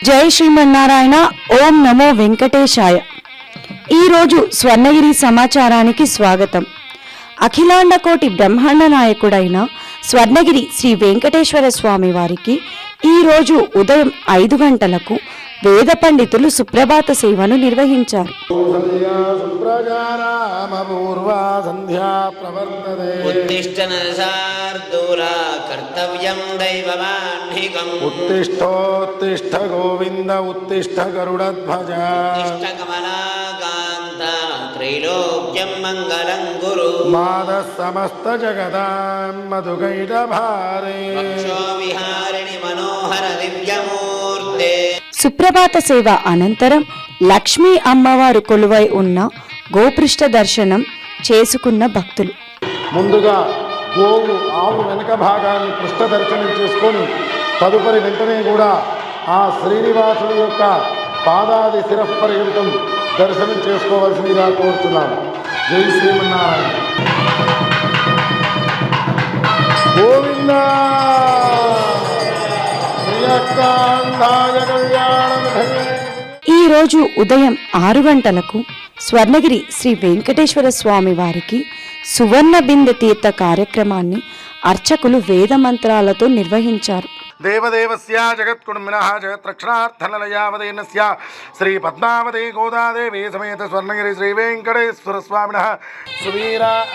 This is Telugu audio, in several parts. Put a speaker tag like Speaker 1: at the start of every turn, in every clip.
Speaker 1: జై శ్రీమన్నారాయణ. ఓం నమో వెంకటేశాయ. ఈరోజు స్వర్ణగిరి సమాచారానికి స్వాగతం. అఖిలాండ కోటి బ్రహ్మాండ నాయకుడైన స్వర్ణగిరి శ్రీ వెంకటేశ్వర స్వామి వారికి ఈరోజు ఉదయం 5 గంటలకు వేద పండితులు సుప్రభాత సేవను నిర్వహించారు.
Speaker 2: ఉత్తిష్టోత్తిష్ట గోవింద ఉత్తిష్ట గరుడధ్వజ
Speaker 3: త్రైలోక్యం మంగళం గురు
Speaker 2: మాద సమస్త జగదాం మధుకైట భారే
Speaker 3: విహారిణి మనోహర దివ్యమూర్తే.
Speaker 1: సుప్రభాత సేవ అనంతరం లక్ష్మీ అమ్మవారు కొలువై ఉన్న గోపృష్ఠ దర్శనం చేసుకున్న భక్తులు
Speaker 2: ముందుగా గోవు ఆవు వెనుక భాగాన్ని పృష్ఠ దర్శనం చేసుకొని తదుపరి వెంటనే కూడా ఆ శ్రీనివాసుడి యొక్క పాదాది శిరపర్యంతం దర్శనం చేసుకోవాల్సిందిగా కోరుతున్నాను. జై శ్రీమన్నారాయణ. గోవింద
Speaker 1: ఈరోజు ఉదయం 6 గంటలకు స్వర్ణగిరి శ్రీ వెంకటేశ్వర స్వామి వారికి సువర్ణ బిందె తీర్థ కార్యక్రమాన్ని అర్చకులు వేద మంత్రాలతో నిర్వహించారు.
Speaker 2: దేవదేవస్య జగత్కుటుంబినః జగత్రక్షణార్థనలయావదేనస్య శ్రీ పద్మావతి గోదాదేవి సమేత స్వర్ణగిరి శ్రీ వెంకటేశ్వర స్వామినః సువీరాః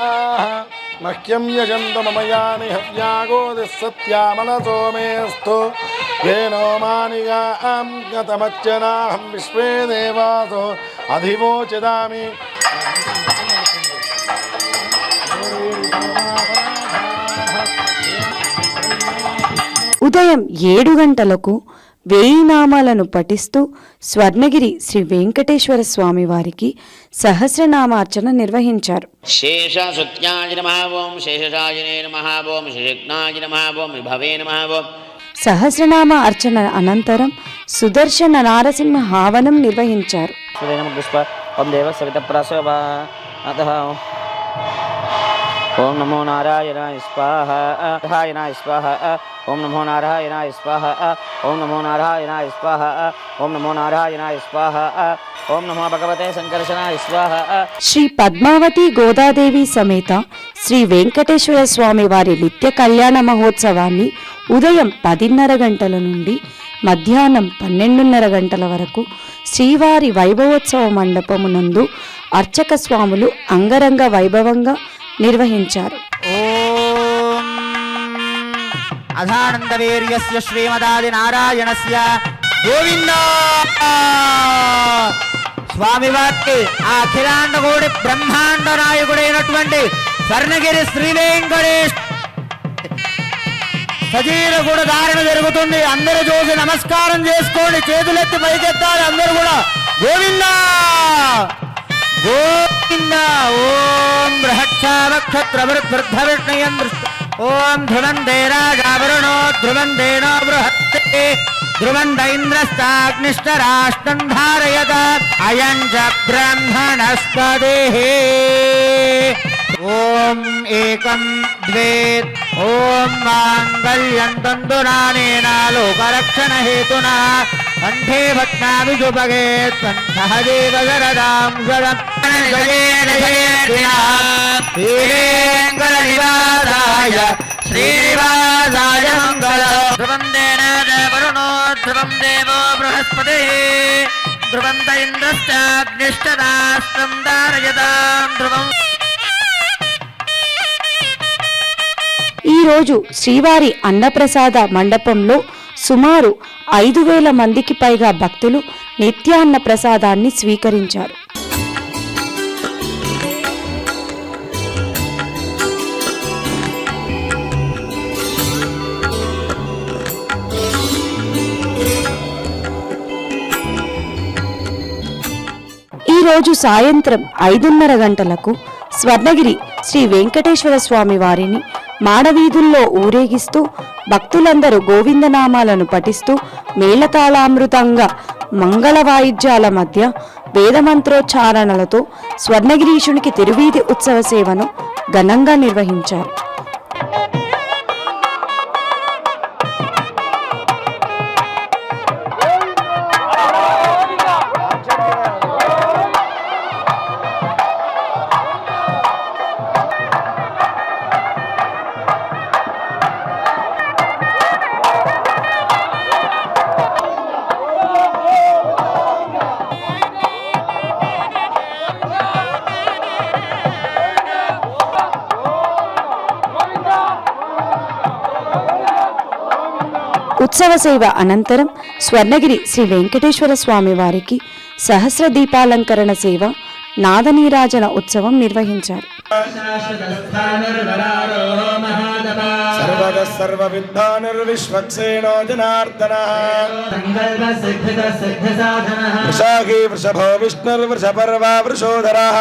Speaker 2: మహ్యం యజంత మమయాని హవ్యాగోదిః సత్యామనసో మేస్తు ఏనో మానియాం గతమచ్చనాహం విశ్వే దేవాసో అధివోచదామి.
Speaker 1: ఉదయం 7 గంటలకు 1000 నామాలను పఠిస్తూ స్వర్ణగిరి శ్రీ వెంకటేశ్వర స్వామి వారికి సహస్రనామార్చన నిర్వహించారు.
Speaker 3: శేషసుత్యాయ నమః ఓం శేషాయనే నమః ఓం శేషజ్ఞాయ నమః ఓం విభవే నమః ఓం.
Speaker 1: సహస్రనామ అర్చన అనంతరం సుదర్శన నారసింహ హావనం నిర్వహించారు.
Speaker 4: ఓం నమో నారాయణాయ స్వాహ నారాయణాయ స్వాహ ఓం నమో నారాయణాయ స్వాహ ఓం నమో నారాయణాయ స్వాహ ఓం నమో నారాయణాయ స్వాహ ఓం నమో భగవతే సంకర్షణాయ స్వాహ.
Speaker 1: శ్రీ పద్మావతి గోదాదేవి సమేత శ్రీ వెంకటేశ్వర స్వామి వారి నిత్య కళ్యాణ మహోత్సవాన్ని ఉదయం 10:30 గంటల నుండి మధ్యాహ్నం 12:30 గంటల వరకు శ్రీవారి వైభవోత్సవ మండపమునందు అర్చక స్వాములు అంగరంగ వైభవంగా నిర్వహించారు.
Speaker 4: ఓం అధానంద వీర్యస్య శ్రీమదాది నారాయణస్య గోవింద. స్వామివారికి ఆ అఖిలాండకోటి బ్రహ్మాండ నాయకుడైనటువంటి స్వర్ణగిరి శ్రీ వెంకటేశ్ సజీవ కూడా ధారణ జరుగుతుంది. అందరూ చూసి నమస్కారం చేసుకోండి, చేతులెత్తి పైకెత్తాలి అందరూ కూడా. గోవింద గోవింద. ఓం బృహక్షావక్షత్రవృద్ధవిష్ణయం ఓం ధ్రువందే రాజావరుణో ధ్రువందేనో బృహత్తే ధ్రువంద ఇంద్రస్తాగ్నిష్టరాష్ట్రం ధారయత అయం చ బ్రహ్మణస్పదేః. ఓం ఏకం ద్వే ఓం మాంగళ్యం తందునానేన లోకరక్షణ హేతునా కంఠే భక్నామి సుభగే కంఠః దేవశరదాం శరం శ్రీవేంకటనివాసాయ శ్రీనివాసాయ మంగళం. ధ్రువం వరుణో ధ్రువం దేవో బృహస్పతిః ధ్రువంత ఇంద్రశ్చాగ్నిష్టరాష్ట్రం ధారయతాం ధ్రువం.
Speaker 1: ఈరోజు శ్రీవారి అన్నప్రసాద మండపంలో సుమారు 5,000 మందికి పైగా భక్తులు నిత్యాన్న ప్రసాదాన్ని స్వీకరించారు. ఈరోజు సాయంత్రం 5:30 గంటలకు స్వర్ణగిరి శ్రీ వెంకటేశ్వర స్వామి వారిని మాడవీధుల్లో ఊరేగిస్తూ భక్తులందరూ గోవిందనామాలను పఠిస్తూ మేళతాళామృతంగా మంగళ వాయిద్యాల మధ్య వేదమంత్రోచ్చారణలతో స్వర్ణగిరీశునికి తిరువీధి ఉత్సవ సేవను ఘనంగా నిర్వహించారు. ఉత్సవ సేవ అనంతరం స్వర్ణగిరి శ్రీ వెంకటేశ్వర స్వామి వారికి సహస్ర దీపాలంకరణ సేవ, నాదనీరాజన ఉత్సవం నిర్వహించారు.
Speaker 2: సర్వవిద్వానుర్విశ్వక్సేనో జనార్దనః వృషాఖీ వృషభో విష్ణుర్వృషపర్వా వృషోధరః.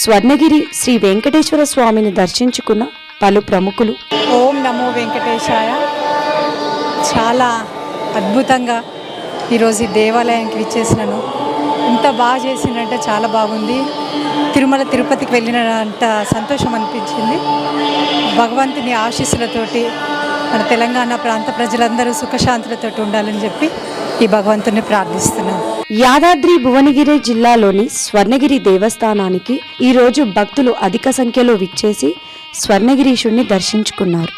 Speaker 1: స్వర్ణగిరి శ్రీ వెంకటేశ్వర స్వామిని దర్శించుకున్న పలు ప్రముఖులు
Speaker 5: ఓం నమో వెంకటేశాయ. చాలా అద్భుతంగా ఈరోజు ఈ దేవాలయానికి విచ్చేసినాను. ఇంత బాగా చేసిందంటే చాలా బాగుంది. తిరుమల తిరుపతికి వెళ్ళినంత సంతోషం అనిపించింది. భగవంతుని ఆశీస్సులతోటి మన తెలంగాణ ప్రాంత ప్రజలందరూ సుఖశాంతులతోటి ఉండాలని చెప్పి ఈ భగవంతుని ప్రార్థిస్తున్నాను.
Speaker 1: యాదాద్రి భువనగిరి జిల్లాలోని స్వర్ణగిరి దేవస్థానానికి ఈరోజు భక్తులు అధిక సంఖ్యలో విచ్చేసి స్వర్ణగిరీశుణ్ణి దర్శించుకున్నారు.